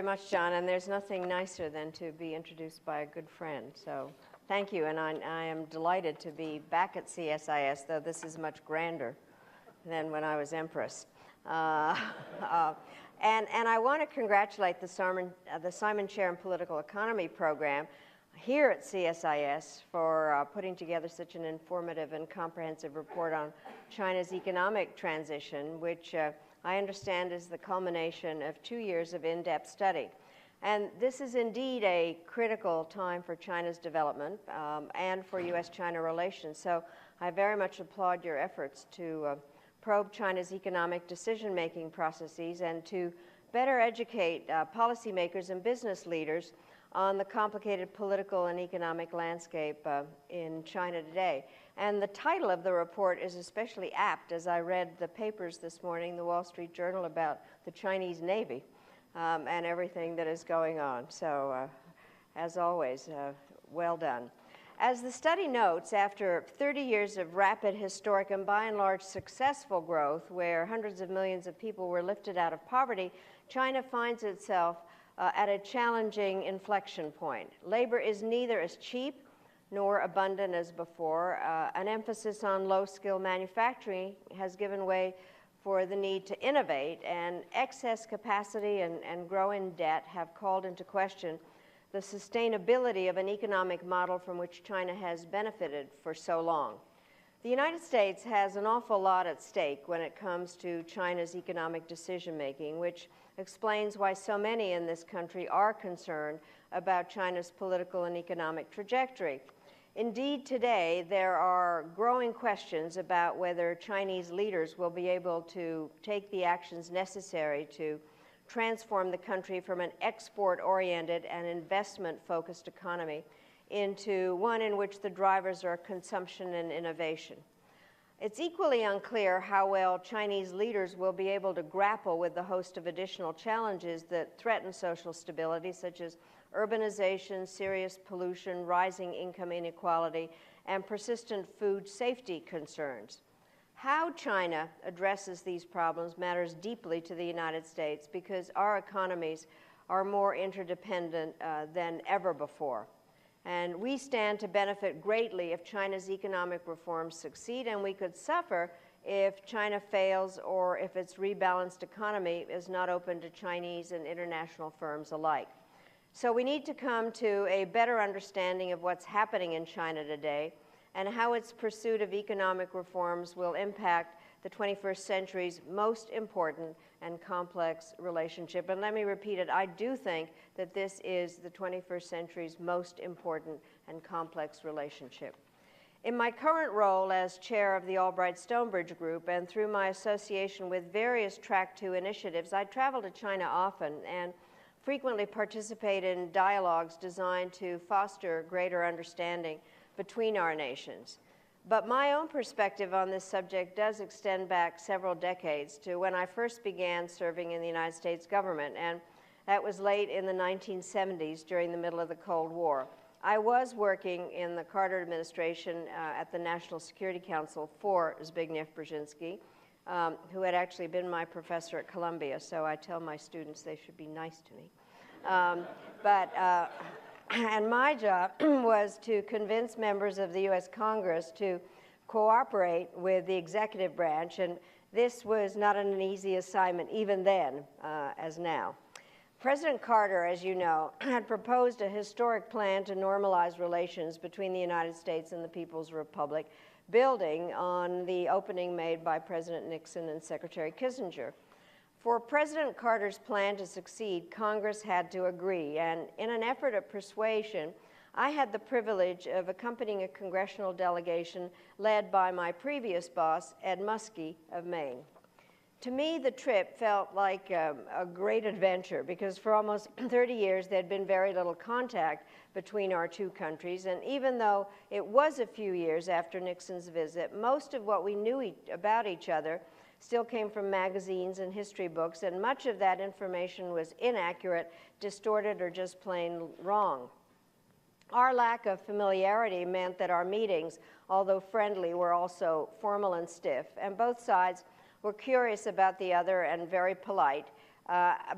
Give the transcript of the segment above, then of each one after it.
much, John, and there's nothing nicer than to be introduced by a good friend. So thank you, and I am delighted to be back at CSIS, though this is much grander than when I was Empress. And I want to congratulate the Simon Chair in Political Economy program here at CSIS for putting together such an informative and comprehensive report on China's economic transition, which I understand is the culmination of 2 years of in-depth study. And this is indeed a critical time for China's development and for U.S.-China relations. So I very much applaud your efforts to probe China's economic decision-making processes and to better educate policymakers and business leaders on the complicated political and economic landscape in China today. And the title of the report is especially apt as I read the papers this morning, the Wall Street Journal, about the Chinese Navy and everything that is going on. So, as always, well done. As the study notes, after 30 years of rapid, historic, and by and large successful growth, where hundreds of millions of people were lifted out of poverty, China finds itself at a challenging inflection point. Labor is neither as cheap nor abundant as before. An emphasis on low-skill manufacturing has given way for the need to innovate, and excess capacity and growing debt have called into question the sustainability of an economic model from which China has benefited for so long. The United States has an awful lot at stake when it comes to China's economic decision-making, which explains why so many in this country are concerned about China's political and economic trajectory. Indeed, today, there are growing questions about whether Chinese leaders will be able to take the actions necessary to transform the country from an export-oriented and investment-focused economy into one in which the drivers are consumption and innovation. It's equally unclear how well Chinese leaders will be able to grapple with the host of additional challenges that threaten social stability, such as urbanization, serious pollution, rising income inequality, and persistent food safety concerns. How China addresses these problems matters deeply to the United States because our economies are more interdependent than ever before. And we stand to benefit greatly if China's economic reforms succeed, and we could suffer if China fails or if its rebalanced economy is not open to Chinese and international firms alike. So we need to come to a better understanding of what's happening in China today and how its pursuit of economic reforms will impact the 21st century's most important and complex relationship. And let me repeat it, I do think that this is the 21st century's most important and complex relationship. In my current role as chair of the Albright-Stonebridge Group and through my association with various Track 2 initiatives, I travel to China often and frequently participate in dialogues designed to foster greater understanding between our nations. But my own perspective on this subject does extend back several decades to when I first began serving in the United States government, and that was late in the 1970s during the middle of the Cold War. I was working in the Carter administration at the National Security Council for Zbigniew Brzezinski, who had actually been my professor at Columbia, so I tell my students they should be nice to me. And my job was to convince members of the U.S. Congress to cooperate with the executive branch, and this was not an easy assignment even then as now. President Carter, as you know, had proposed a historic plan to normalize relations between the United States and the People's Republic, building on the opening made by President Nixon and Secretary Kissinger. For President Carter's plan to succeed, Congress had to agree, and in an effort of persuasion, I had the privilege of accompanying a congressional delegation led by my previous boss, Ed Muskie of Maine. To me, the trip felt like a great adventure because for almost 30 years there had been very little contact between our two countries, and even though it was a few years after Nixon's visit, most of what we knew about each other still came from magazines and history books, and much of that information was inaccurate, distorted, or just plain wrong. Our lack of familiarity meant that our meetings, although friendly, were also formal and stiff, and both sides were curious about the other and very polite,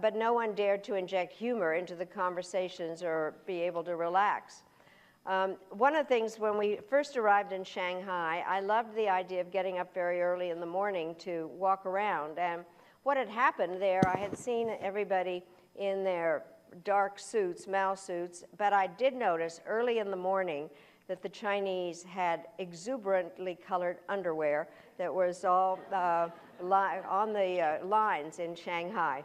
but no one dared to inject humor into the conversations or be able to relax. One of the things, when we first arrived in Shanghai, I loved the idea of getting up very early in the morning to walk around. And what had happened there, I had seen everybody in their dark suits, Mao suits, but I did notice early in the morning that the Chinese had exuberantly colored underwear that was all on the lines in Shanghai.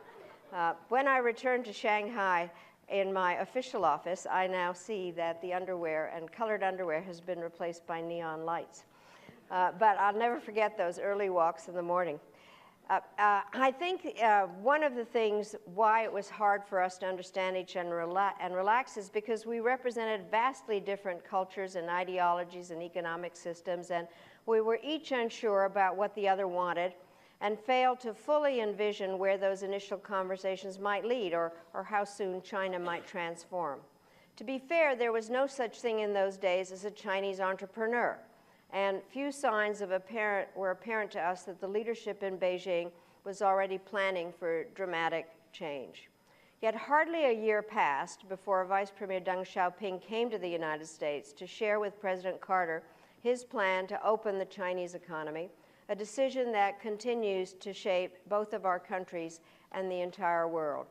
When I returned to Shanghai, in my official office, I now see that the underwear and colored underwear has been replaced by neon lights. But I'll never forget those early walks in the morning. I think one of the things why it was hard for us to understand each other and relax is because we represented vastly different cultures and ideologies and economic systems, and we were each unsure about what the other wanted and failed to fully envision where those initial conversations might lead or how soon China might transform. To be fair, there was no such thing in those days as a Chinese entrepreneur, and few signs were apparent to us that the leadership in Beijing was already planning for dramatic change. Yet hardly a year passed before Vice Premier Deng Xiaoping came to the United States to share with President Carter his plan to open the Chinese economy, a decision that continues to shape both of our countries and the entire world.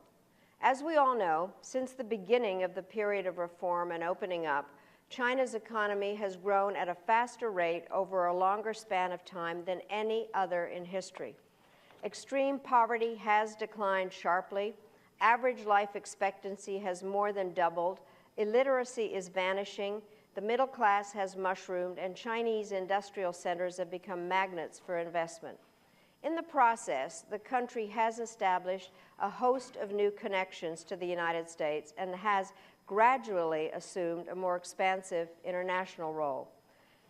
As we all know, since the beginning of the period of reform and opening up, China's economy has grown at a faster rate over a longer span of time than any other in history. Extreme poverty has declined sharply. Average life expectancy has more than doubled. Illiteracy is vanishing. The middle class has mushroomed, and Chinese industrial centers have become magnets for investment. In the process, the country has established a host of new connections to the United States and has gradually assumed a more expansive international role.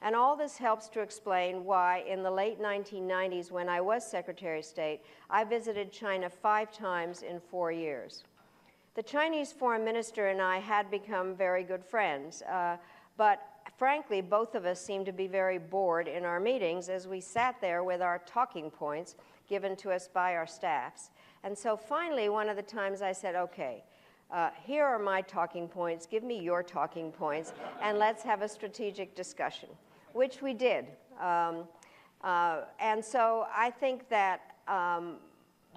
And all this helps to explain why, in the late 1990s, when I was Secretary of State, I visited China 5 times in 4 years. The Chinese foreign minister and I had become very good friends. But frankly, both of us seemed to be very bored in our meetings as we sat there with our talking points given to us by our staffs. And so finally, one of the times I said, okay, here are my talking points, give me your talking points, and let's have a strategic discussion, which we did. And so I think that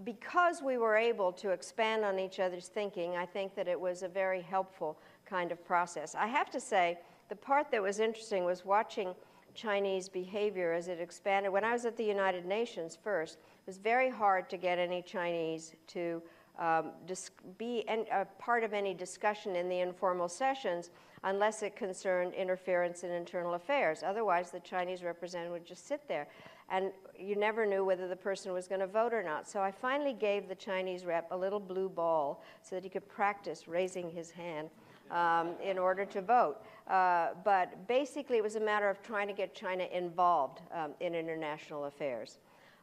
because we were able to expand on each other's thinking, I think that it was a very helpful kind of process. I have to say, the part that was interesting was watching Chinese behavior as it expanded. When I was at the United Nations first, it was very hard to get any Chinese to be a part of any discussion in the informal sessions unless it concerned interference in internal affairs. Otherwise, the Chinese representative would just sit there, and you never knew whether the person was going to vote or not. So I finally gave the Chinese rep a little blue ball so that he could practice raising his hand in order to vote. But basically, it was a matter of trying to get China involved in international affairs.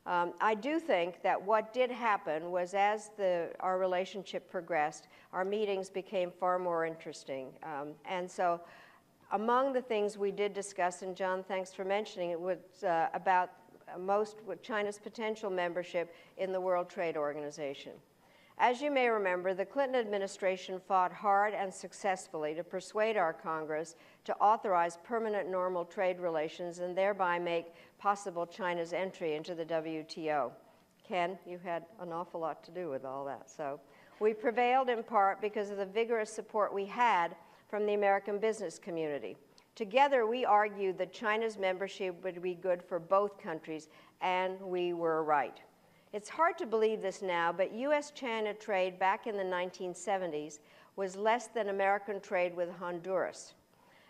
I do think that what did happen was as our relationship progressed, our meetings became far more interesting. And so among the things we did discuss, and John, thanks for mentioning it, was about China's potential membership in the World Trade Organization. As you may remember, the Clinton administration fought hard and successfully to persuade our Congress to authorize permanent normal trade relations and thereby make possible China's entry into the WTO. Ken, you had an awful lot to do with all that. So we prevailed in part because of the vigorous support we had from the American business community. Together, we argued that China's membership would be good for both countries, and we were right. It's hard to believe this now, but U.S.-China trade back in the 1970s was less than American trade with Honduras.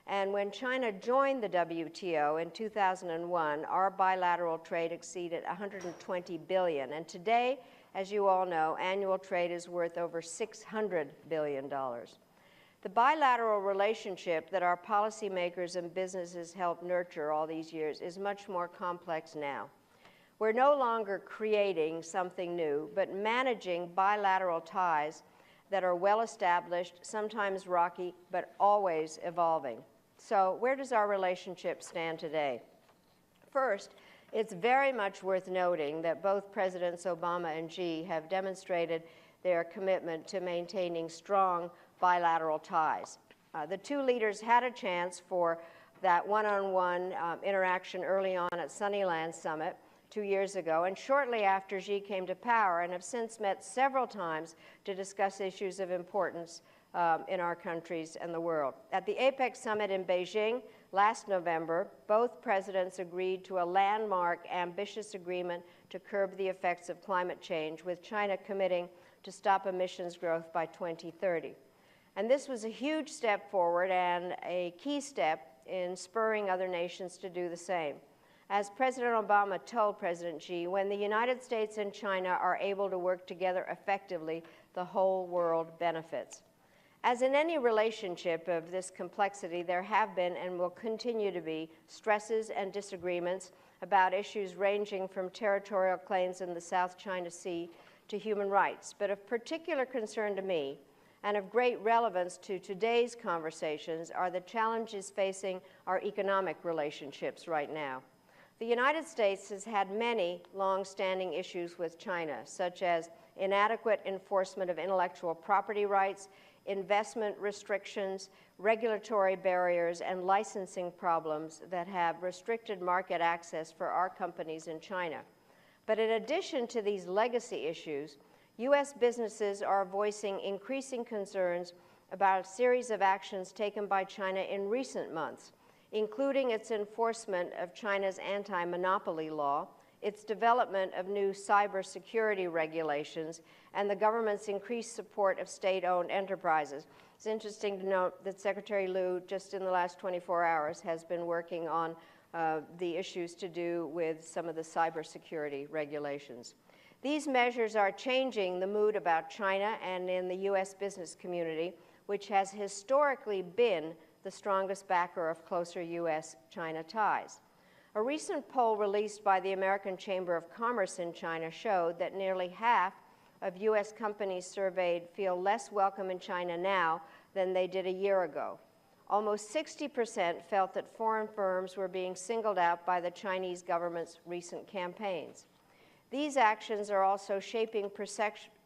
And when China joined the WTO in 2001, our bilateral trade exceeded $120 billion. And today, as you all know, annual trade is worth over $600 billion. The bilateral relationship that our policymakers and businesses helped nurture all these years is much more complex now. We're no longer creating something new, but managing bilateral ties that are well established, sometimes rocky, but always evolving. So where does our relationship stand today? First, it's very much worth noting that both Presidents Obama and Xi have demonstrated their commitment to maintaining strong bilateral ties. The two leaders had a chance for that one-on-one interaction early on at Sunnyland Summit 2 years ago, and shortly after Xi came to power, and have since met several times to discuss issues of importance in our countries and the world. At the APEC Summit in Beijing last November, both presidents agreed to a landmark, ambitious agreement to curb the effects of climate change, with China committing to stop emissions growth by 2030. And this was a huge step forward and a key step in spurring other nations to do the same. As President Obama told President Xi, when the United States and China are able to work together effectively, the whole world benefits. As in any relationship of this complexity, there have been and will continue to be stresses and disagreements about issues ranging from territorial claims in the South China Sea to human rights. But of particular concern to me, and of great relevance to today's conversations, are the challenges facing our economic relationships right now. The United States has had many long-standing issues with China, such as inadequate enforcement of intellectual property rights, investment restrictions, regulatory barriers, and licensing problems that have restricted market access for our companies in China. But in addition to these legacy issues, U.S. businesses are voicing increasing concerns about a series of actions taken by China in recent months, including its enforcement of China's anti-monopoly law, its development of new cybersecurity regulations, and the government's increased support of state-owned enterprises. It's interesting to note that Secretary Liu, just in the last 24 hours, has been working on the issues to do with some of the cybersecurity regulations. These measures are changing the mood about China and in the U.S. business community, which has historically been the strongest backer of closer U.S.-China ties. A recent poll released by the American Chamber of Commerce in China showed that nearly half of U.S. companies surveyed feel less welcome in China now than they did a year ago. Almost 60% felt that foreign firms were being singled out by the Chinese government's recent campaigns. These actions are also shaping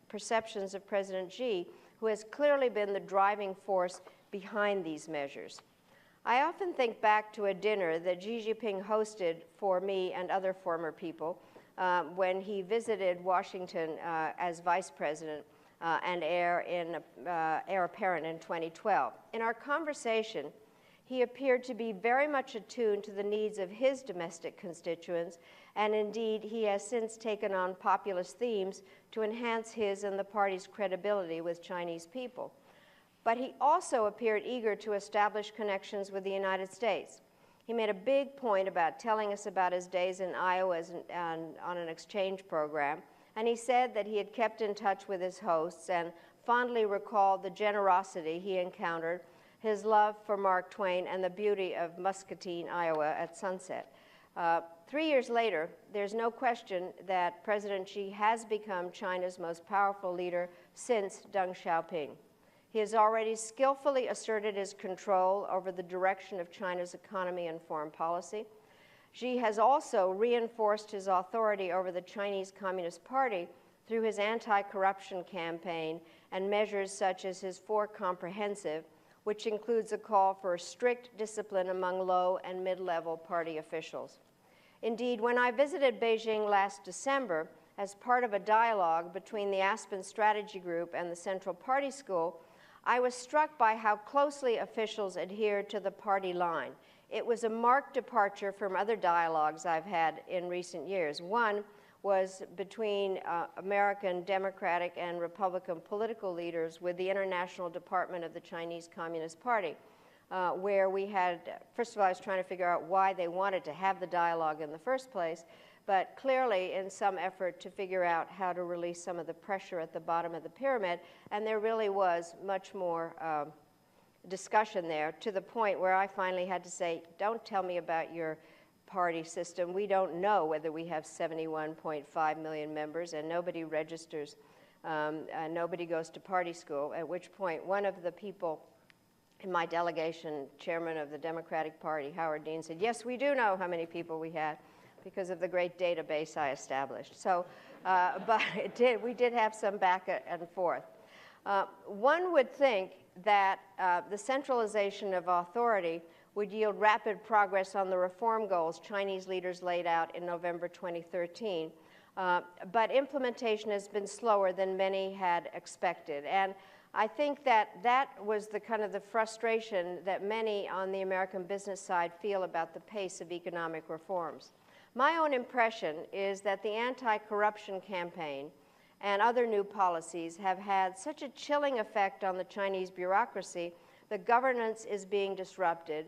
perceptions of President Xi, who has clearly been the driving force behind these measures. I often think back to a dinner that Xi Jinping hosted for me and other former people when he visited Washington as vice president and heir apparent in 2012. In our conversation, he appeared to be very much attuned to the needs of his domestic constituents, and indeed he has since taken on populist themes to enhance his and the party's credibility with Chinese people. But he also appeared eager to establish connections with the United States. He made a big point about telling us about his days in Iowa on an exchange program, and he said that he had kept in touch with his hosts and fondly recalled the generosity he encountered, his love for Mark Twain, and the beauty of Muscatine, Iowa at sunset. 3 years later, there's no question that President Xi has become China's most powerful leader since Deng Xiaoping. He has already skillfully asserted his control over the direction of China's economy and foreign policy. Xi has also reinforced his authority over the Chinese Communist Party through his anti-corruption campaign and measures such as his Four Comprehensive, which includes a call for strict discipline among low and mid-level party officials. Indeed, when I visited Beijing last December as part of a dialogue between the Aspen Strategy Group and the Central Party School, I was struck by how closely officials adhered to the party line. It was a marked departure from other dialogues I've had in recent years. One was between American Democratic and Republican political leaders with the International Department of the Chinese Communist Party, where we had, first of all, I was trying to figure out why they wanted to have the dialogue in the first place, but clearly in some effort to figure out how to release some of the pressure at the bottom of the pyramid, and there really was much more discussion there, to the point where I finally had to say, don't tell me about your party system. We don't know whether we have 71.5 million members, and nobody registers, nobody goes to party school, at which point one of the people in my delegation, chairman of the Democratic Party, Howard Dean, said, yes, we do know how many people we had. because of the great database I established. So, but we did have some back and forth. One would think that the centralization of authority would yield rapid progress on the reform goals Chinese leaders laid out in November 2013, but implementation has been slower than many had expected. And I think that that was the kind of the frustration that many on the American business side feel about the pace of economic reforms. My own impression is that the anti-corruption campaign and other new policies have had such a chilling effect on the Chinese bureaucracy that governance is being disrupted,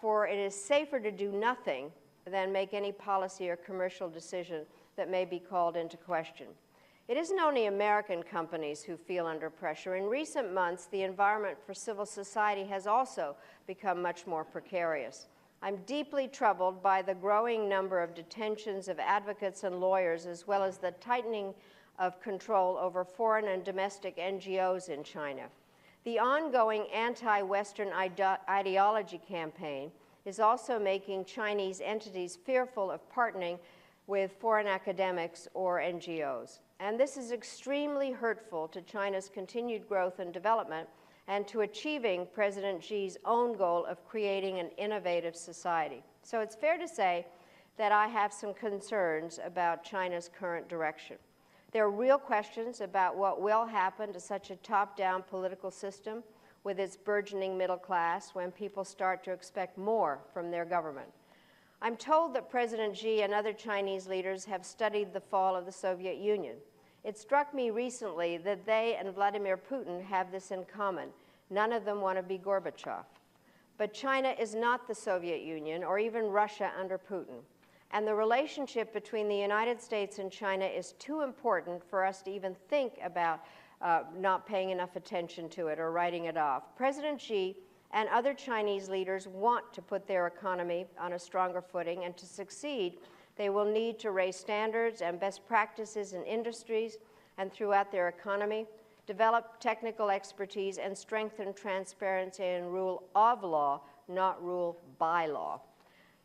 for it is safer to do nothing than make any policy or commercial decision that may be called into question. It isn't only American companies who feel under pressure. In recent months, the environment for civil society has also become much more precarious. I'm deeply troubled by the growing number of detentions of advocates and lawyers, as well as the tightening of control over foreign and domestic NGOs in China. The ongoing anti-Western ideology campaign is also making Chinese entities fearful of partnering with foreign academics or NGOs. And this is extremely hurtful to China's continued growth and development and to achieving President Xi's own goal of creating an innovative society. So it's fair to say that I have some concerns about China's current direction. There are real questions about what will happen to such a top-down political system with its burgeoning middle class when people start to expect more from their government. I'm told that President Xi and other Chinese leaders have studied the fall of the Soviet Union. It struck me recently that they and Vladimir Putin have this in common. None of them want to be Gorbachev. But China is not the Soviet Union or even Russia under Putin. And the relationship between the United States and China is too important for us to even think about not paying enough attention to it or writing it off. President Xi and other Chinese leaders want to put their economy on a stronger footing, and to succeed, they will need to raise standards and best practices in industries and throughout their economy, develop technical expertise, and strengthen transparency and rule of law, not rule by law.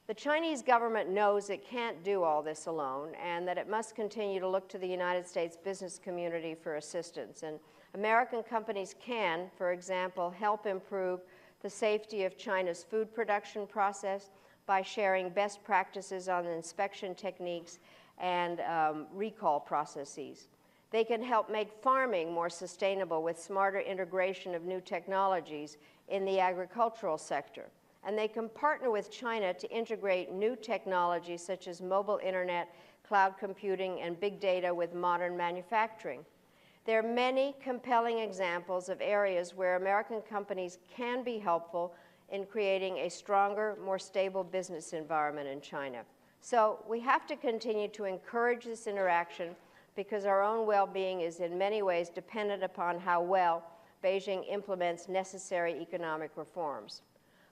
The Chinese government knows it can't do all this alone and that it must continue to look to the United States business community for assistance. And American companies can, for example, help improve the safety of China's food production process by sharing best practices on inspection techniques and recall processes. They can help make farming more sustainable with smarter integration of new technologies in the agricultural sector. And they can partner with China to integrate new technologies such as mobile internet, cloud computing, and big data with modern manufacturing. There are many compelling examples of areas where American companies can be helpful in creating a stronger, more stable business environment in China. So we have to continue to encourage this interaction because our own well-being is in many ways dependent upon how well Beijing implements necessary economic reforms.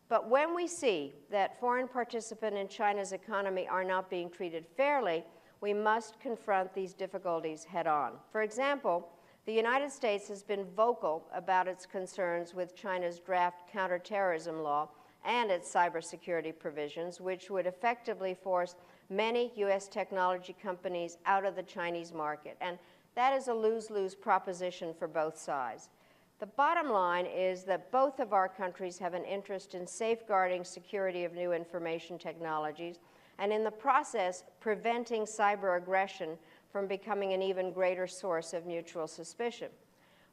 But when we see that foreign participants in China's economy are not being treated fairly, we must confront these difficulties head-on. For example, the United States has been vocal about its concerns with China's draft counterterrorism law and its cybersecurity provisions, which would effectively force many U.S. technology companies out of the Chinese market. And that is a lose-lose proposition for both sides. The bottom line is that both of our countries have an interest in safeguarding security of new information technologies and in the process preventing cyber aggression from becoming an even greater source of mutual suspicion.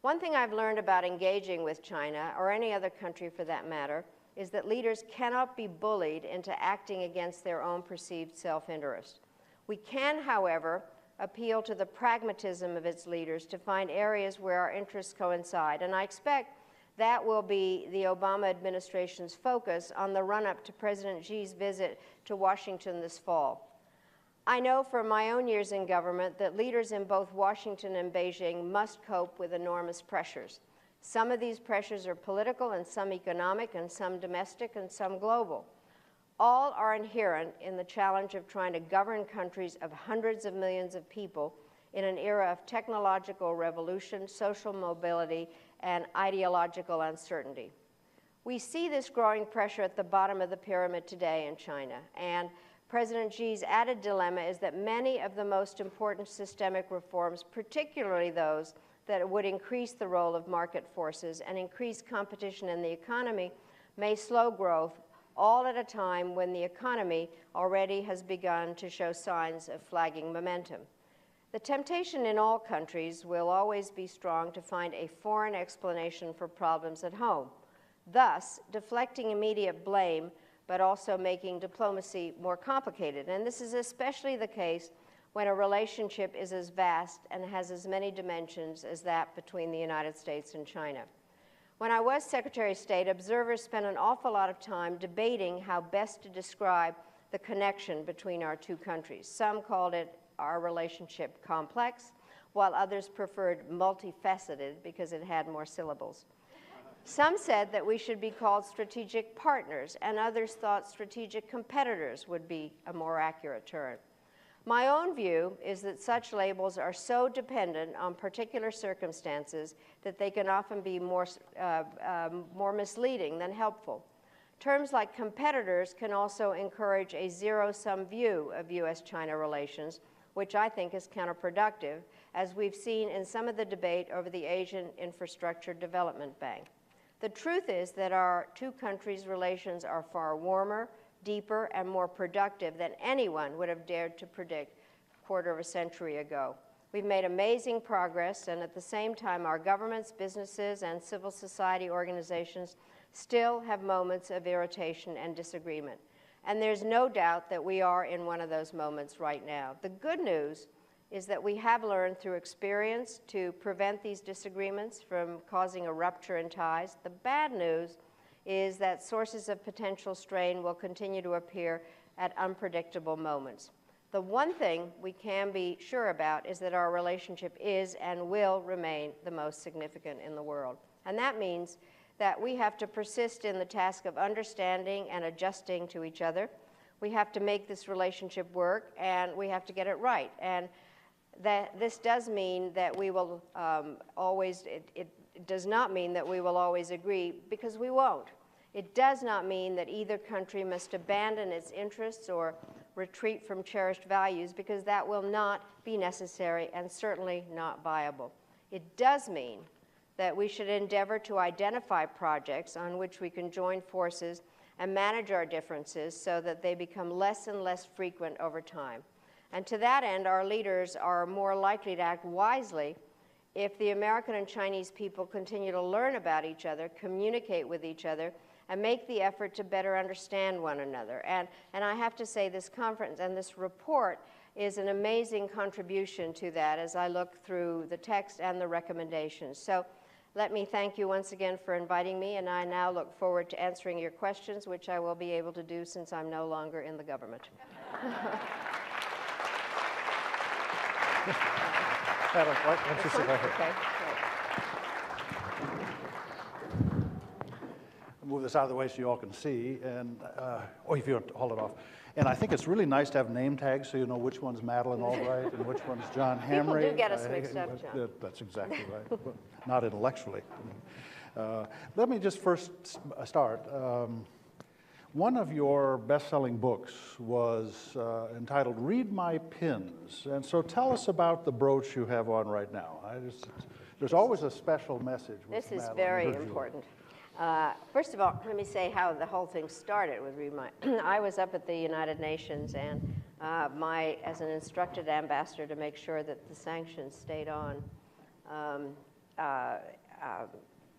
One thing I've learned about engaging with China, or any other country for that matter, is that leaders cannot be bullied into acting against their own perceived self-interest. We can, however, appeal to the pragmatism of its leaders to find areas where our interests coincide. And I expect that will be the Obama administration's focus on the run-up to President Xi's visit to Washington this fall. I know from my own years in government that leaders in both Washington and Beijing must cope with enormous pressures. Some of these pressures are political and some economic and some domestic and some global. All are inherent in the challenge of trying to govern countries of hundreds of millions of people in an era of technological revolution, social mobility, and ideological uncertainty. We see this growing pressure at the bottom of the pyramid today in China, and President Xi's added dilemma is that many of the most important systemic reforms, particularly those that would increase the role of market forces and increase competition in the economy, may slow growth, all at a time when the economy already has begun to show signs of flagging momentum. The temptation in all countries will always be strong to find a foreign explanation for problems at home, thus deflecting immediate blame, but also making diplomacy more complicated. And this is especially the case when a relationship is as vast and has as many dimensions as that between the United States and China. When I was Secretary of State, observers spent an awful lot of time debating how best to describe the connection between our two countries. Some called it our relationship complex, while others preferred multifaceted because it had more syllables. Some said that we should be called strategic partners, and others thought strategic competitors would be a more accurate term. My own view is that such labels are so dependent on particular circumstances that they can often be more misleading than helpful. Terms like competitors can also encourage a zero-sum view of U.S.-China relations, which I think is counterproductive, as we've seen in some of the debate over the Asian Infrastructure Development Bank. The truth is that our two countries' relations are far warmer, deeper, and more productive than anyone would have dared to predict a quarter of a century ago. We've made amazing progress, and at the same time, our governments, businesses, and civil society organizations still have moments of irritation and disagreement. And there's no doubt that we are in one of those moments right now. The good news is that we have learned through experience to prevent these disagreements from causing a rupture in ties. The bad news is that sources of potential strain will continue to appear at unpredictable moments. The one thing we can be sure about is that our relationship is and will remain the most significant in the world. And that means that we have to persist in the task of understanding and adjusting to each other. We have to make this relationship work, and we have to get it right. And that this does mean that we will it does not mean that we will always agree, because we won't. It does not mean that either country must abandon its interests or retreat from cherished values, because that will not be necessary and certainly not viable. It does mean that we should endeavor to identify projects on which we can join forces and manage our differences so that they become less and less frequent over time. And to that end, our leaders are more likely to act wisely if the American and Chinese people continue to learn about each other, communicate with each other, and make the effort to better understand one another. And I have to say, this conference and this report is an amazing contribution to that as I look through the text and the recommendations. So let me thank you once again for inviting me, and I now look forward to answering your questions, which I will be able to do since I'm no longer in the government. Madam, why don't you sit right here? Okay, I'll move this out of the way so you all can see, and or if you want to hold it off. And I think it's really nice to have name tags so you know which one's Madeleine Albright and which one's John Hamre. People do get us mixed up, John. That's exactly right, but not intellectually. Let me just first start. One of your best-selling books was entitled Read My Pins. And so tell us about the brooch you have on right now. There's always a special message with This is Madeleine. very important. First of all, let me say how the whole thing started with Read My. I was up at the United Nations, and as an instructed ambassador to make sure that the sanctions stayed on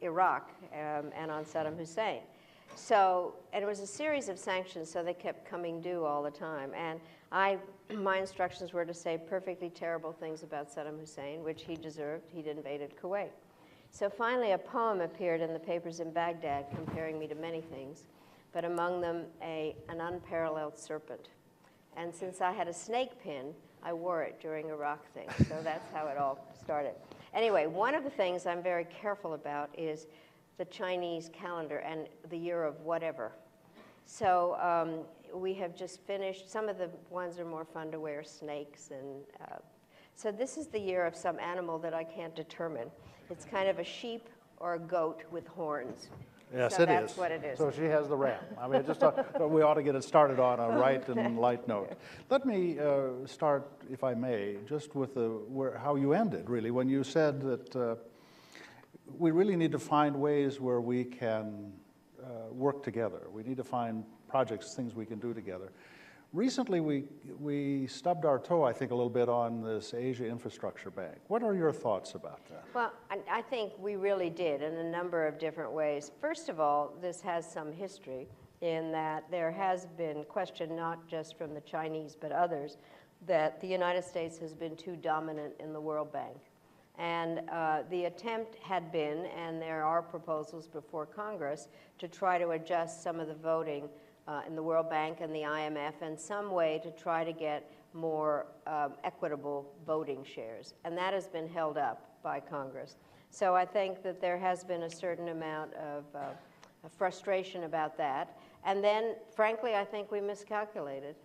Iraq and on Saddam Hussein. So, and it was a series of sanctions, so they kept coming due all the time. And my instructions were to say perfectly terrible things about Saddam Hussein, which he deserved. He'd invaded Kuwait. So finally, a poem appeared in the papers in Baghdad comparing me to many things, but among them an unparalleled serpent. And since I had a snake pin, I wore it during Iraq things. So that's how it all started. Anyway, one of the things I'm very careful about is the Chinese calendar and the year of whatever. So we have just finished. Some of the ones are more fun to wear, snakes. And so this is the year of some animal that I can't determine. It's kind of a sheep or a goat with horns. Yes, So it that's is. what it is. So she has the RAM. I mean, just we ought to get it started on a right and light note. Let me start, if I may, just with how you ended, really, when you said that we really need to find ways where we can work together. We need to find projects, things we can do together. Recently, we stubbed our toe, I think, a little bit on this Asia Infrastructure Bank. What are your thoughts about that? Well, I think we really did in a number of different ways. First of all, this has some history in that there has been question, not just from the Chinese but others, that the United States has been too dominant in the World Bank. And the attempt had been, and there are proposals before Congress, to try to adjust some of the voting in the World Bank and the IMF in some way to try to get more equitable voting shares. And that has been held up by Congress. So I think that there has been a certain amount of frustration about that. And then, frankly, I think we miscalculated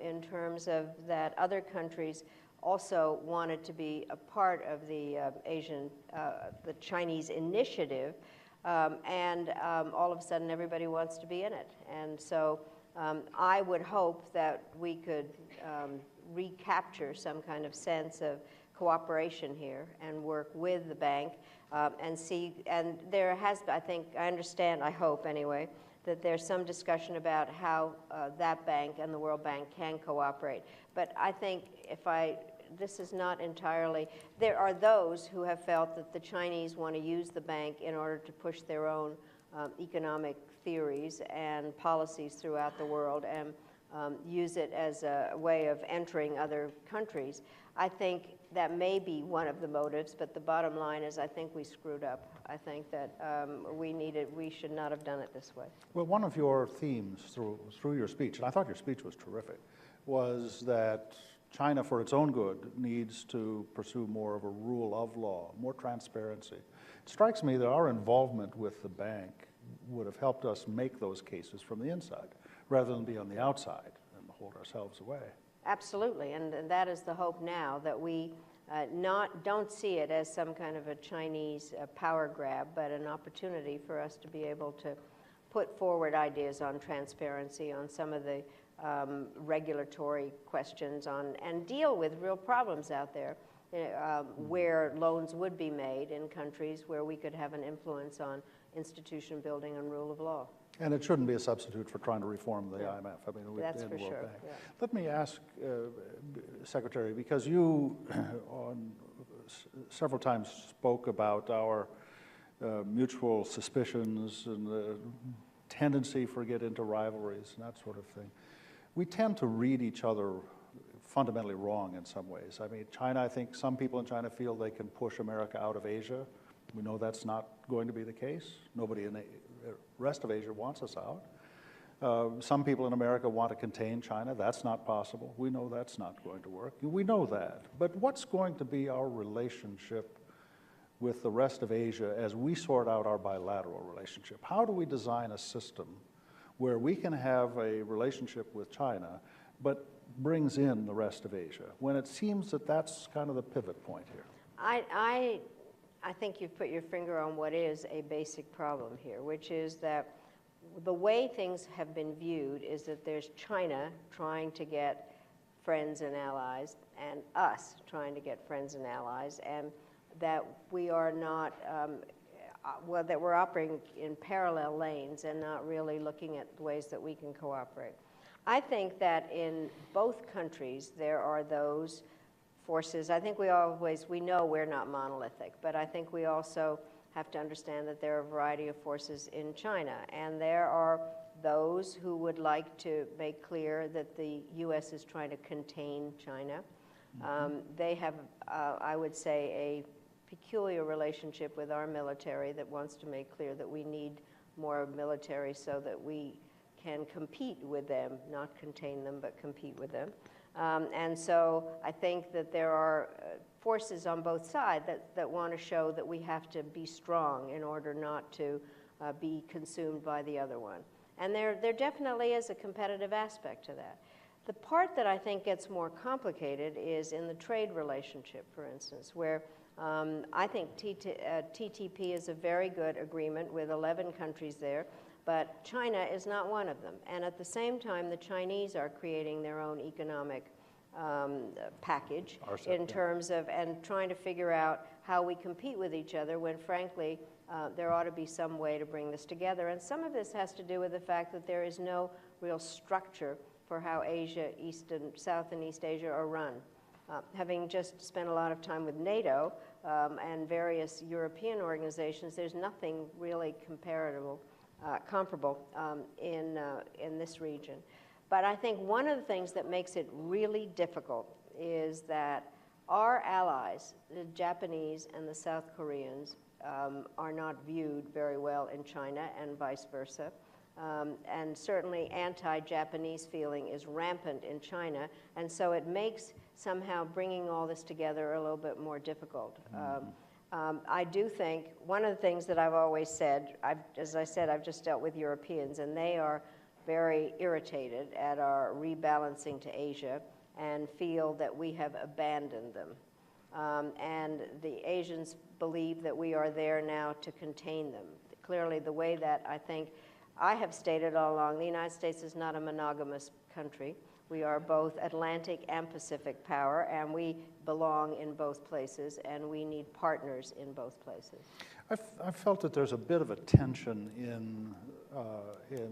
in terms of that other countries also wanted to be a part of the the Chinese initiative. All of a sudden, everybody wants to be in it. And so I would hope that we could recapture some kind of sense of cooperation here and work with the bank and see, and there has, I think, I understand, I hope anyway, that there's some discussion about how that bank and the World Bank can cooperate. But I think this is not entirely, there are those who have felt that the Chinese want to use the bank in order to push their own economic theories and policies throughout the world and use it as a way of entering other countries. I think that may be one of the motives, but the bottom line is I think we screwed up. I think that we should not have done it this way. Well, one of your themes through your speech, and I thought your speech was terrific, was that China, for its own good, needs to pursue more of a rule of law, more transparency. It strikes me that our involvement with the bank would have helped us make those cases from the inside, rather than be on the outside and hold ourselves away. Absolutely, and that is the hope now, that we don't see it as some kind of a Chinese power grab, but an opportunity for us to be able to put forward ideas on transparency, on some of the regulatory questions and deal with real problems out there where loans would be made in countries where we could have an influence on institution building and rule of law. And it shouldn't be a substitute for trying to reform the IMF. I mean, that's and for the World sure. Bank. Yeah. Let me ask, Secretary, because you several times spoke about our mutual suspicions and the tendency for get into rivalries and that sort of thing. We tend to read each other fundamentally wrong in some ways. I mean, China, I think some people in China feel they can push America out of Asia. We know that's not going to be the case. Nobody in the rest of Asia wants us out. Some people in America want to contain China. That's not possible. We know that's not going to work. We know that. But what's going to be our relationship with the rest of Asia as we sort out our bilateral relationship? How do we design a system where we can have a relationship with China, but brings in the rest of Asia, when it seems that that's kind of the pivot point here? I think you've put your finger on what is a basic problem here, which is that the way things have been viewed is that there's China trying to get friends and allies, and us trying to get friends and allies, and that we are not that we're operating in parallel lanes and not really looking at ways that we can cooperate. I think that in both countries there are those forces. I think we know we're not monolithic, but I think we also have to understand that there are a variety of forces in China, and there are those who would like to make clear that the U.S. is trying to contain China. They have, I would say, a peculiar relationship with our military that wants to make clear that we need more military so that we can compete with them, not contain them, but compete with them. And so I think that there are forces on both sides that want to show that we have to be strong in order not to be consumed by the other one. And there definitely is a competitive aspect to that. The part that I think gets more complicated is in the trade relationship, for instance, where I think TTP is a very good agreement with 11 countries there, but China is not one of them. And at the same time, the Chinese are creating their own economic package in terms of, and trying to figure out how we compete with each other when, frankly, there ought to be some way to bring this together. And some of this has to do with the fact that there is no real structure for how Asia, South and East Asia are run. Having just spent a lot of time with NATO and various European organizations, there's nothing really comparable in this region. But I think one of the things that makes it really difficult is that our allies, the Japanese and the South Koreans, are not viewed very well in China and vice versa. And certainly anti-Japanese feeling is rampant in China, and so it makes somehow bringing all this together a little bit more difficult. I do think one of the things that I've always said, as I said, I've just dealt with Europeans, and they are very irritated at our rebalancing to Asia and feel that we have abandoned them. And the Asians believe that we are there now to contain them. Clearly, the way that I have stated all along, the United States is not a monogamous country. We are both Atlantic and Pacific power, and we belong in both places, and we need partners in both places. I've felt that there's a bit of a tension in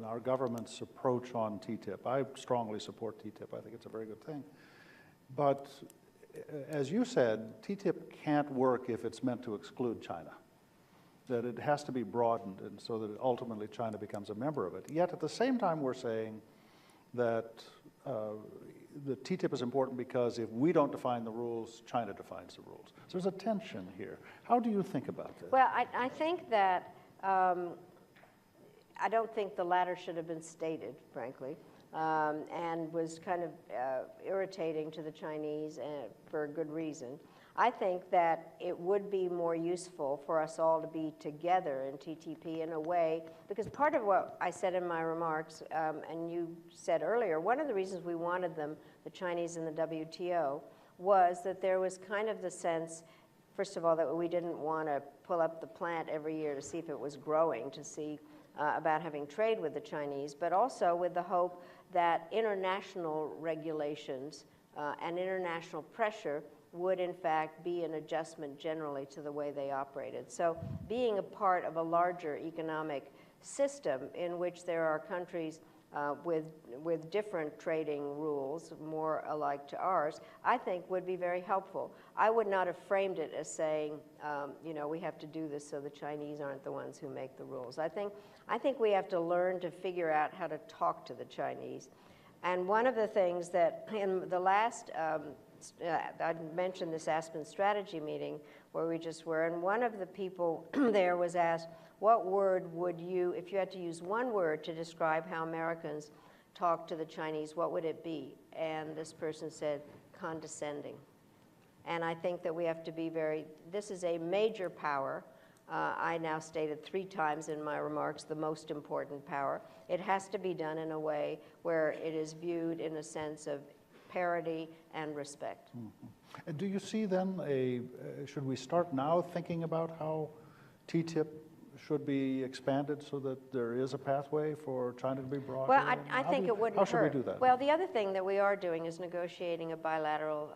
our government's approach on TTIP. I strongly support TTIP. I think it's a very good thing. But as you said, TTIP can't work if it's meant to exclude China, that it has to be broadened and so that ultimately China becomes a member of it. Yet at the same time, we're saying that the TTIP is important because if we don't define the rules, China defines the rules. So there's a tension here. How do you think about this? Well, I think that I don't think the latter should have been stated, frankly, and was kind of irritating to the Chinese for a good reason. I think that it would be more useful for us all to be together in TTP in a way, because part of what I said in my remarks, and you said earlier, one of the reasons we wanted them, the Chinese in the WTO, was that there was kind of the sense, first of all, that we didn't want to pull up the plant every year to see if it was growing, to see about having trade with the Chinese, but also with the hope that international regulations and international pressure would in fact be an adjustment generally to the way they operated. So being a part of a larger economic system in which there are countries with different trading rules, more alike to ours, I think would be very helpful. I would not have framed it as saying, we have to do this so the Chinese aren't the ones who make the rules. I think we have to learn to figure out how to talk to the Chinese. And one of the things that in the last I mentioned this Aspen strategy meeting where we just were, and one of the people there was asked, what word would you, if you had to use one word to describe how Americans talk to the Chinese, what would it be? And this person said, condescending. And I think that we have to be this is a major power. I now stated 3 times in my remarks the most important power. It has to be done in a way where it is viewed in a sense of parity and respect. Mm-hmm. And do you see then should we start now thinking about how TTIP should be expanded so that there is a pathway for China to be brought Well, in? I think it wouldn't hurt. How should we do that? Well, the other thing that we are doing is negotiating a bilateral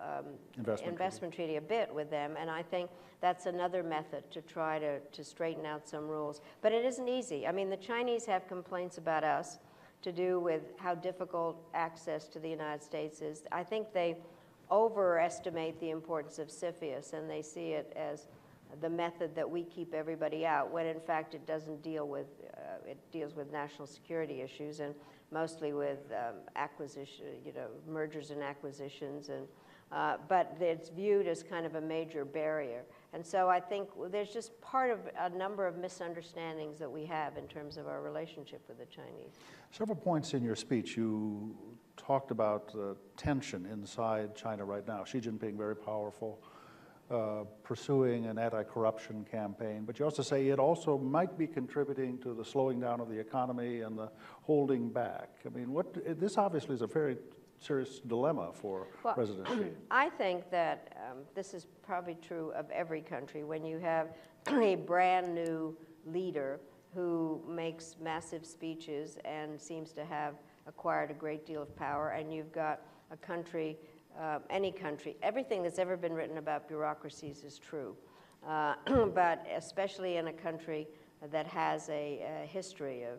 investment treaty a bit with them, and I think that's another method to try to straighten out some rules. But it isn't easy. I mean, the Chinese have complaints about us to do with how difficult access to the United States is. I think they overestimate the importance of CFIUS, and they see it as the method that we keep everybody out, when in fact it doesn't deal with, it deals with national security issues and mostly with acquisition, mergers and acquisitions, and but it's viewed as kind of a major barrier. And so I think there's just part of a number of misunderstandings that we have in terms of our relationship with the Chinese. Several points in your speech, you talked about the tension inside China right now. Xi Jinping, very powerful, pursuing an anti-corruption campaign, but you also say it also might be contributing to the slowing down of the economy and the holding back. I mean, this obviously is a very serious dilemma for presidency. I think that this is probably true of every country. When you have a brand new leader who makes massive speeches and seems to have acquired a great deal of power, and you've got a country, any country, everything that's ever been written about bureaucracies is true. But especially in a country that has a history of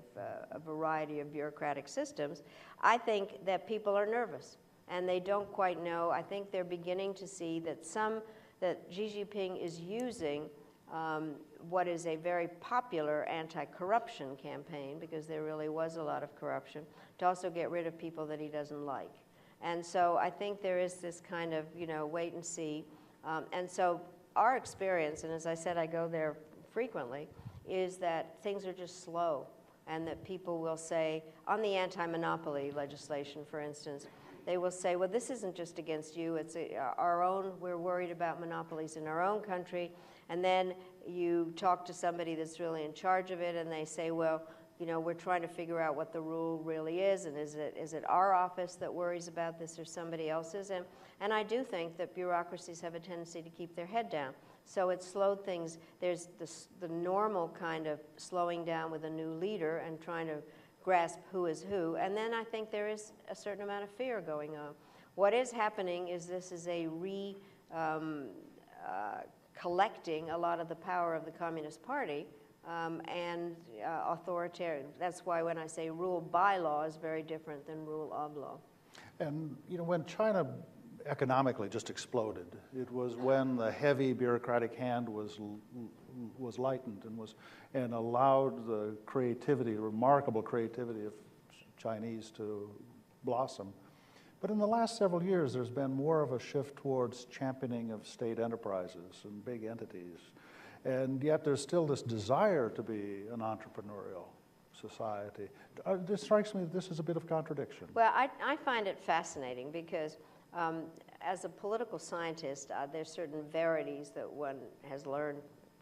a variety of bureaucratic systems, I think that people are nervous and they don't quite know. I think they're beginning to see that that Xi Jinping is using what is a very popular anti-corruption campaign, because there really was a lot of corruption, to also get rid of people that he doesn't like. And so I think there is this kind of, wait and see. And so our experience, and as I said, I go there frequently, is that things are just slow, and that people will say, on the anti-monopoly legislation, for instance, they will say, well, this isn't just against you, it's our own, we're worried about monopolies in our own country. And then you talk to somebody that's really in charge of it, and they say, well, we're trying to figure out what the rule really is, and is it our office that worries about this or somebody else's? And I do think that bureaucracies have a tendency to keep their head down. So it slowed things. There's the normal kind of slowing down with a new leader and trying to grasp who is who. And then I think there is a certain amount of fear going on. What is happening is this is a collecting a lot of the power of the Communist Party and authoritarian. That's why when I say rule by law is very different than rule of law. And when China economically just exploded, it was when the heavy bureaucratic hand was lightened and allowed the creativity, remarkable creativity of Chinese to blossom. But in the last several years, there's been more of a shift towards championing of state enterprises and big entities. And yet there's still this desire to be an entrepreneurial society. This strikes me that this is a bit of contradiction. Well, I find it fascinating because as a political scientist, there's certain verities that one has learned,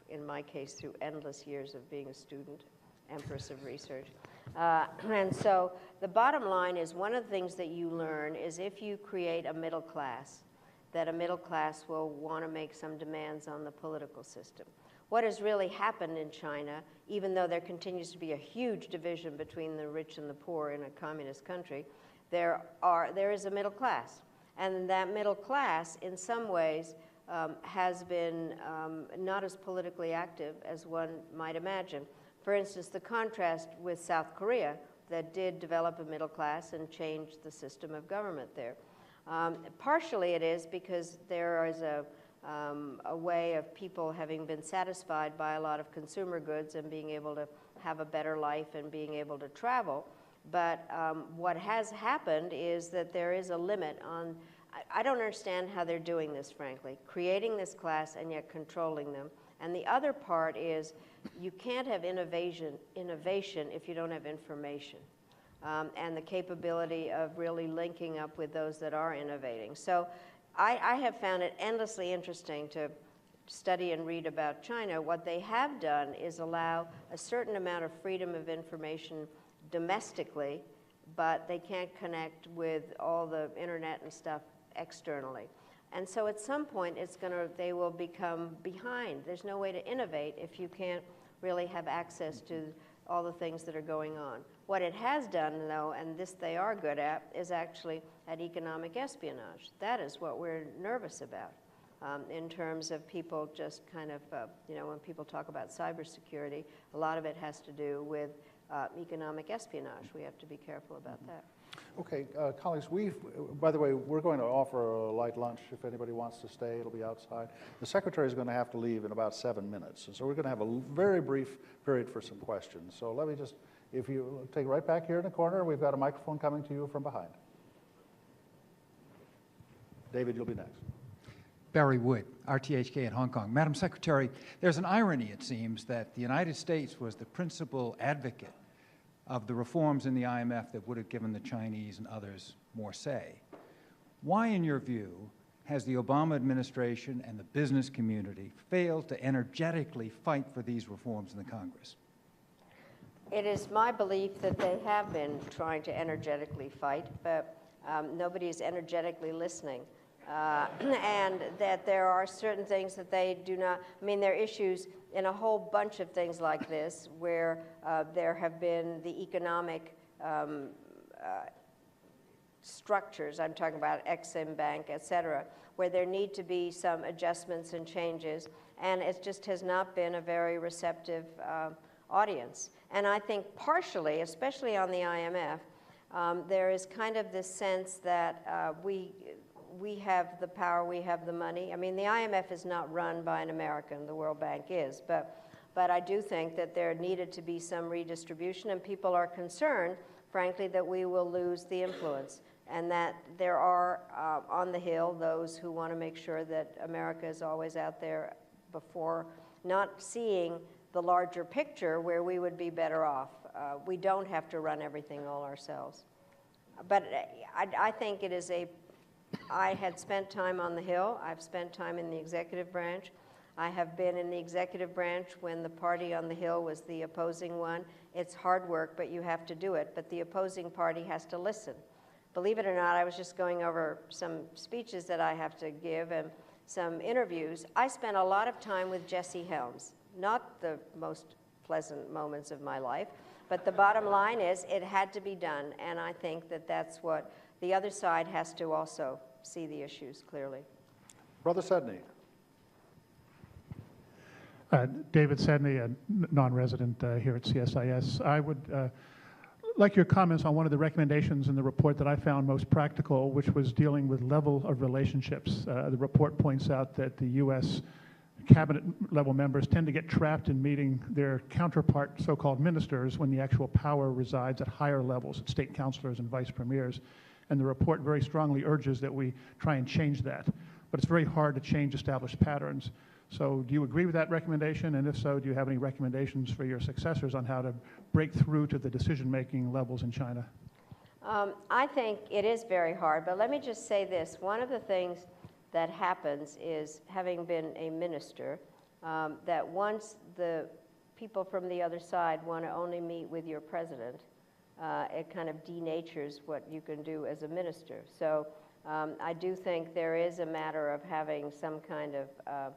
in my case, through endless years of being a student, empress of research. And so the bottom line is, one of the things that you learn is if you create a middle class, that a middle class will want to make some demands on the political system. What has really happened in China, even though there continues to be a huge division between the rich and the poor in a communist country, there is a middle class. And that middle class, in some ways, has been not as politically active as one might imagine. For instance, the contrast with South Korea, that did develop a middle class and change the system of government there. Partially it is because there is a way of people having been satisfied by a lot of consumer goods and being able to have a better life and being able to travel. But what has happened is that there is a limit on, I don't understand how they're doing this, frankly, creating this class and yet controlling them. And the other part is you can't have innovation if you don't have information and the capability of really linking up with those that are innovating. So I have found it endlessly interesting to study and read about China. What they have done is allow a certain amount of freedom of information domestically, but they can't connect with all the internet and stuff externally. And so at some point they will become behind. There's no way to innovate if you can't really have access to all the things that are going on. What it has done, though, and this they are good at, is actually at economic espionage. That is what we're nervous about in terms of people just kind of, when people talk about cybersecurity, a lot of it has to do with economic espionage. We have to be careful about that. Okay, colleagues, by the way, we're going to offer a light lunch if anybody wants to stay. It'll be outside. The secretary is going to have to leave in about 7 minutes, and so we're going to have a very brief period for some questions. So let me just, if you take right back here in the corner, we've got a microphone coming to you from behind. David, you'll be next. Barry Wood, RTHK in Hong Kong. Madam Secretary, there's an irony, it seems, that the United States was the principal advocate of the reforms in the IMF that would have given the Chinese and others more say. Why, in your view, has the Obama administration and the business community failed to energetically fight for these reforms in the Congress? It is my belief that they have been trying to energetically fight, but Nobody is energetically listening. And that there are certain things that they do not, I mean, there are issues in a whole bunch of things like this where there have been the economic structures, I'm talking about Exim Bank, et cetera, where there need to be some adjustments and changes, and it just has not been a very receptive audience. And I think partially, especially on the IMF, there is kind of this sense that we have the power, we have the money. I mean, the IMF is not run by an American, the World Bank is, but I do think that there needed to be some redistribution, and people are concerned, frankly, that we will lose the influence, and that there are on the Hill those who want to make sure that America is always out there before, not seeing the larger picture where we would be better off. We don't have to run everything all ourselves. But I think it is I had spent time on the Hill. I've spent time in the executive branch. I have been in the executive branch when the party on the Hill was the opposing one. It's hard work, but you have to do it. But the opposing party has to listen. Believe it or not, I was just going over some speeches that I have to give and some interviews. I spent a lot of time with Jesse Helms. Not the most pleasant moments of my life, but the bottom line is it had to be done, and I think that that's what the other side has to also see the issues clearly. Brother Sedney. David Sedney, a non-resident here at CSIS. I would like your comments on one of the recommendations in the report that I found most practical, which was dealing with level of relationships. The report points out that the U.S. cabinet level members tend to get trapped in meeting their counterpart so-called ministers when the actual power resides at higher levels, at state councilors and vice premiers. And the report very strongly urges that we try and change that. But it's very hard to change established patterns. So do you agree with that recommendation? And if so, do you have any recommendations for your successors on how to break through to the decision-making levels in China? I think it is very hard, but let me just say this. One of the things that happens is, having been a minister, that once the people from the other side want to only meet with your president, it kind of denatures what you can do as a minister. So I do think there is a matter of having some kind of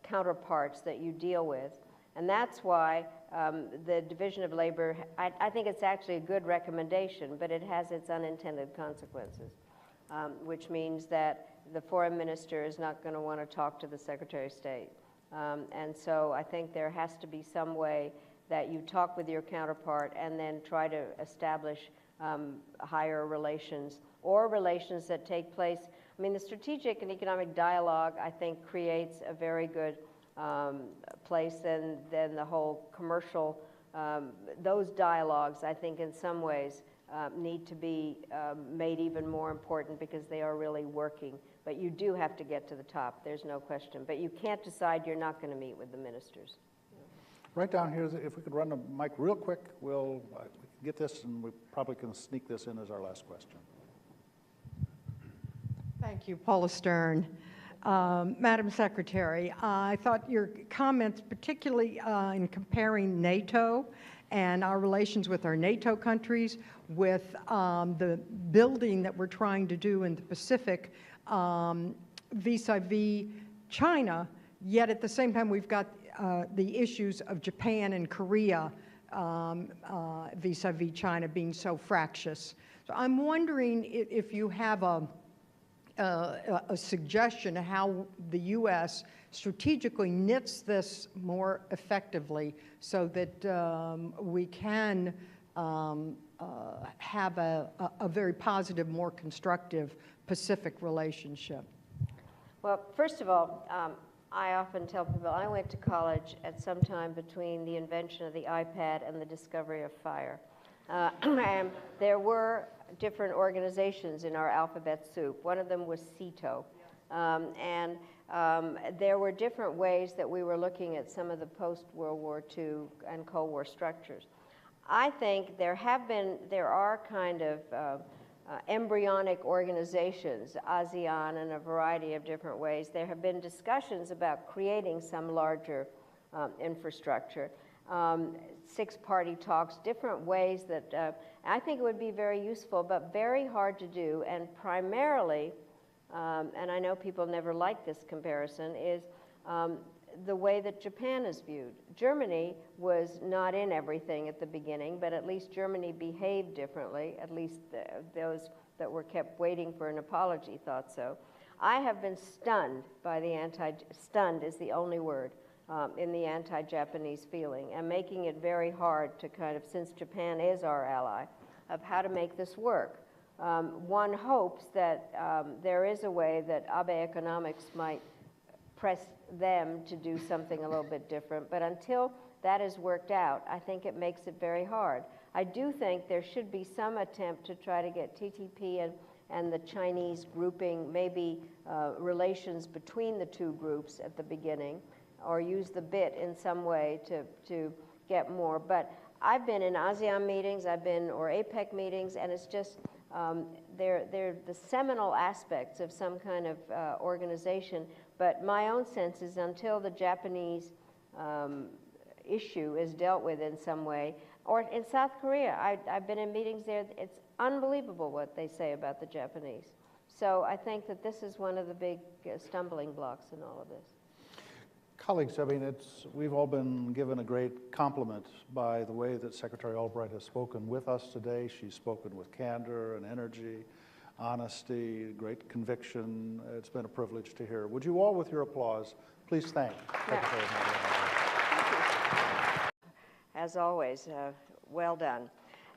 counterparts that you deal with. And that's why the Division of Labor, I think it's actually a good recommendation, but it has its unintended consequences, which means that the foreign minister is not going to want to talk to the Secretary of State. And so I think there has to be some way that you talk with your counterpart and then try to establish higher relations or relations that take place. I mean, the strategic and economic dialogue, I think, creates a very good place than the whole commercial. Those dialogues, I think, in some ways need to be made even more important because they are really working. But you do have to get to the top, there's no question. But you can't decide you're not going to meet with the ministers. Right down here, if we could run the mic real quick, we'll get this, and we probably can sneak this in as our last question. Thank you, Paula Stern. Madam Secretary, I thought your comments, particularly in comparing NATO and our relations with our NATO countries, with the building that we're trying to do in the Pacific vis-a-vis China, yet at the same time we've got the issues of Japan and Korea vis-a-vis China being so fractious. So I'm wondering if you have a suggestion of how the U.S. strategically knits this more effectively so that we can have a very positive, more constructive Pacific relationship. Well, first of all, I often tell people I went to college at some time between the invention of the iPad and the discovery of fire. And there were different organizations in our alphabet soup. One of them was CETO. And there were different ways that we were looking at some of the post-World War II and Cold War structures. I think there are kind of embryonic organizations, ASEAN in a variety of different ways. There have been discussions about creating some larger infrastructure. six-party talks, different ways that I think it would be very useful, but very hard to do, and primarily, and I know people never like this comparison, is the way that Japan is viewed. Germany was not in everything at the beginning, but at least Germany behaved differently, at least those that were kept waiting for an apology thought so. I have been stunned by the stunned is the only word, in the anti-Japanese feeling, and making it very hard to kind of, since Japan is our ally, of how to make this work. One hopes that there is a way that Abe economics might press them to do something a little bit different, but until that is worked out, I think it makes it very hard. I do think there should be some attempt to try to get TTP and the Chinese grouping, maybe relations between the two groups at the beginning, or use the bit in some way to get more. But I've been in ASEAN meetings, or APEC meetings, and it's just, they're the seminal aspects of some kind of organization. But my own sense is until the Japanese issue is dealt with in some way, or in South Korea, I've been in meetings there, it's unbelievable what they say about the Japanese. So I think that this is one of the big stumbling blocks in all of this. Colleagues, I mean, we've all been given a great compliment by the way that Secretary Albright has spoken with us today. She's spoken with candor and energy, honesty, great conviction. It's been a privilege to hear. Would you all, with your applause, please thank Secretary Albright. As always, well done.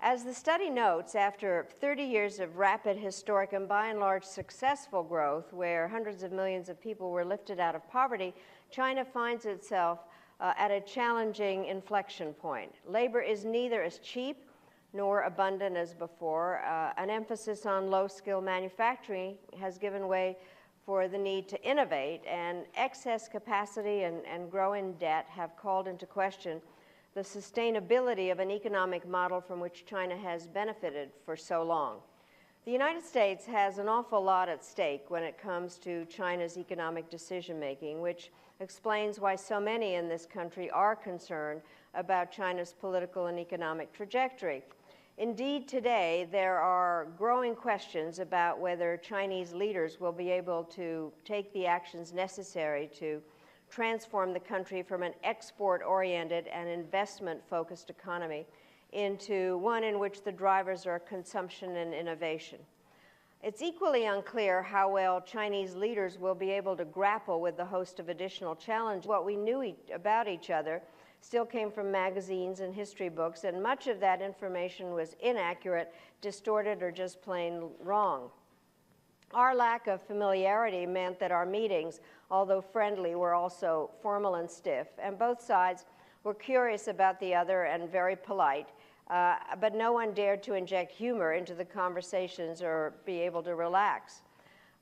As the study notes, after 30 years of rapid, historic, and by and large successful growth, where hundreds of millions of people were lifted out of poverty, China finds itself at a challenging inflection point. Labor is neither as cheap nor abundant as before. An emphasis on low-skill manufacturing has given way for the need to innovate, and excess capacity and growing debt have called into question the sustainability of an economic model from which China has benefited for so long. The United States has an awful lot at stake when it comes to China's economic decision-making, which explains why so many in this country are concerned about China's political and economic trajectory. Indeed, today, there are growing questions about whether Chinese leaders will be able to take the actions necessary to transform the country from an export-oriented and investment-focused economy into one in which the drivers are consumption and innovation. It's equally unclear how well Chinese leaders will be able to grapple with the host of additional challenges. What we knew about each other still came from magazines and history books, and much of that information was inaccurate, distorted, or just plain wrong. Our lack of familiarity meant that our meetings, although friendly, were also formal and stiff, and both sides were curious about the other and very polite, but no one dared to inject humor into the conversations or be able to relax.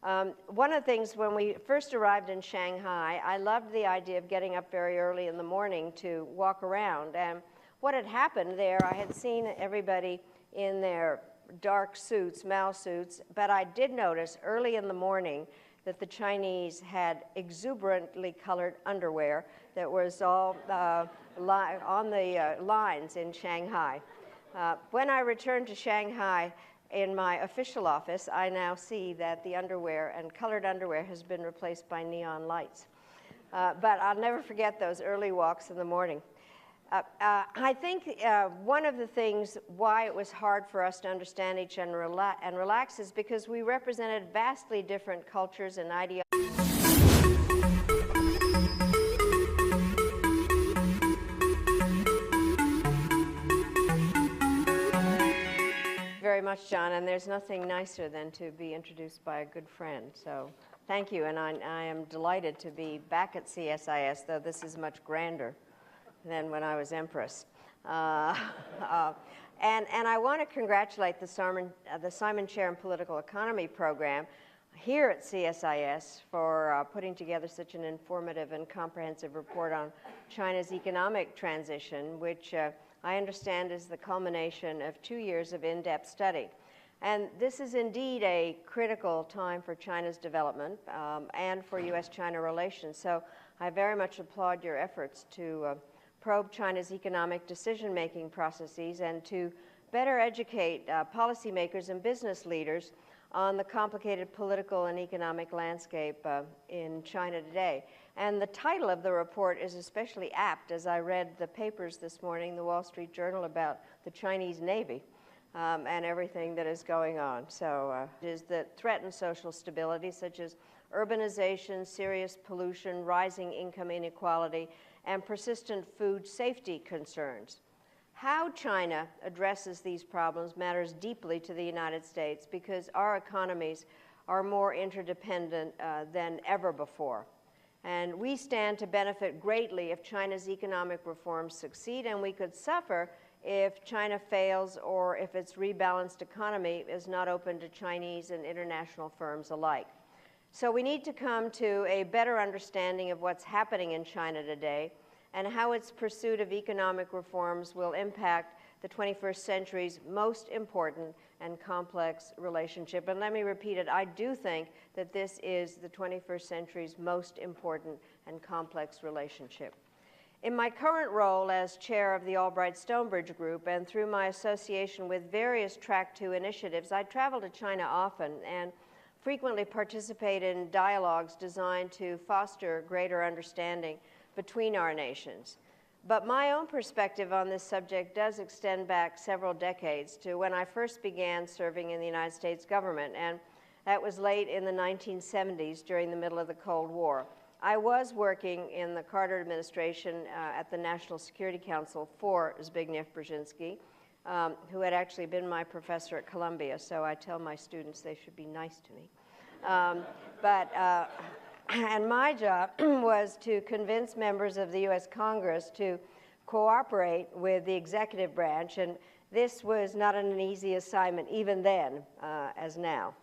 One of the things, when we first arrived in Shanghai, I loved the idea of getting up very early in the morning to walk around, and what had happened there, I had seen everybody in their dark suits, Mao suits, but I did notice early in the morning that the Chinese had exuberantly colored underwear that was all on the lines in Shanghai. When I returned to Shanghai in my official office, I now see that the underwear and colored underwear has been replaced by neon lights. But I'll never forget those early walks in the morning. I think one of the things why it was hard for us to understand each other and relax is because we represented vastly different cultures and ideologies. Very much, John, and there's nothing nicer than to be introduced by a good friend. So thank you, and I am delighted to be back at CSIS, though this is much grander than when I was Empress. And I want to congratulate the Simon Chair in Political Economy program here at CSIS for putting together such an informative and comprehensive report on China's economic transition, which I understand is the culmination of 2 years of in-depth study. And this is indeed a critical time for China's development and for U.S.-China relations. So I very much applaud your efforts to probe China's economic decision-making processes, and to better educate policymakers and business leaders on the complicated political and economic landscape in China today. And the title of the report is especially apt as I read the papers this morning, the Wall Street Journal, about the Chinese Navy and everything that is going on. So it is that threaten social stability, such as urbanization, serious pollution, rising income inequality, and persistent food safety concerns. How China addresses these problems matters deeply to the United States because our economies are more interdependent than ever before. And we stand to benefit greatly if China's economic reforms succeed, and we could suffer if China fails or if its rebalanced economy is not open to Chinese and international firms alike. So we need to come to a better understanding of what's happening in China today and how its pursuit of economic reforms will impact the 21st century's most important and complex relationship. And let me repeat it, I do think that this is the 21st century's most important and complex relationship. In my current role as chair of the Albright-Stonebridge Group and through my association with various Track 2 initiatives, I travel to China often and frequently participate in dialogues designed to foster greater understanding between our nations. But my own perspective on this subject does extend back several decades to when I first began serving in the United States government, and that was late in the 1970s during the middle of the Cold War. I was working in the Carter administration at the National Security Council for Zbigniew Brzezinski, who had actually been my professor at Columbia, so I tell my students they should be nice to me. And my job was to convince members of the U.S. Congress to cooperate with the executive branch, and this was not an easy assignment even then as now.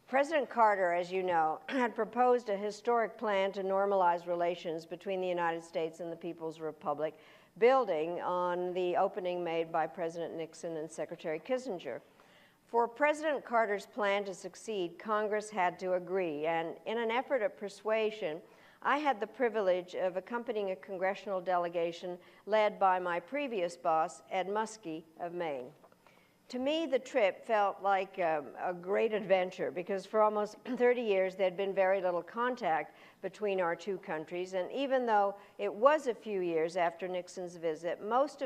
President Carter, as you know, had proposed a historic plan to normalize relations between the United States and the People's Republic, building on the opening made by President Nixon and Secretary Kissinger. For President Carter's plan to succeed, Congress had to agree, and in an effort of persuasion, I had the privilege of accompanying a congressional delegation led by my previous boss, Ed Muskie of Maine. To me, the trip felt like a great adventure because for almost 30 years there had been very little contact between our two countries, and even though it was a few years after Nixon's visit, most of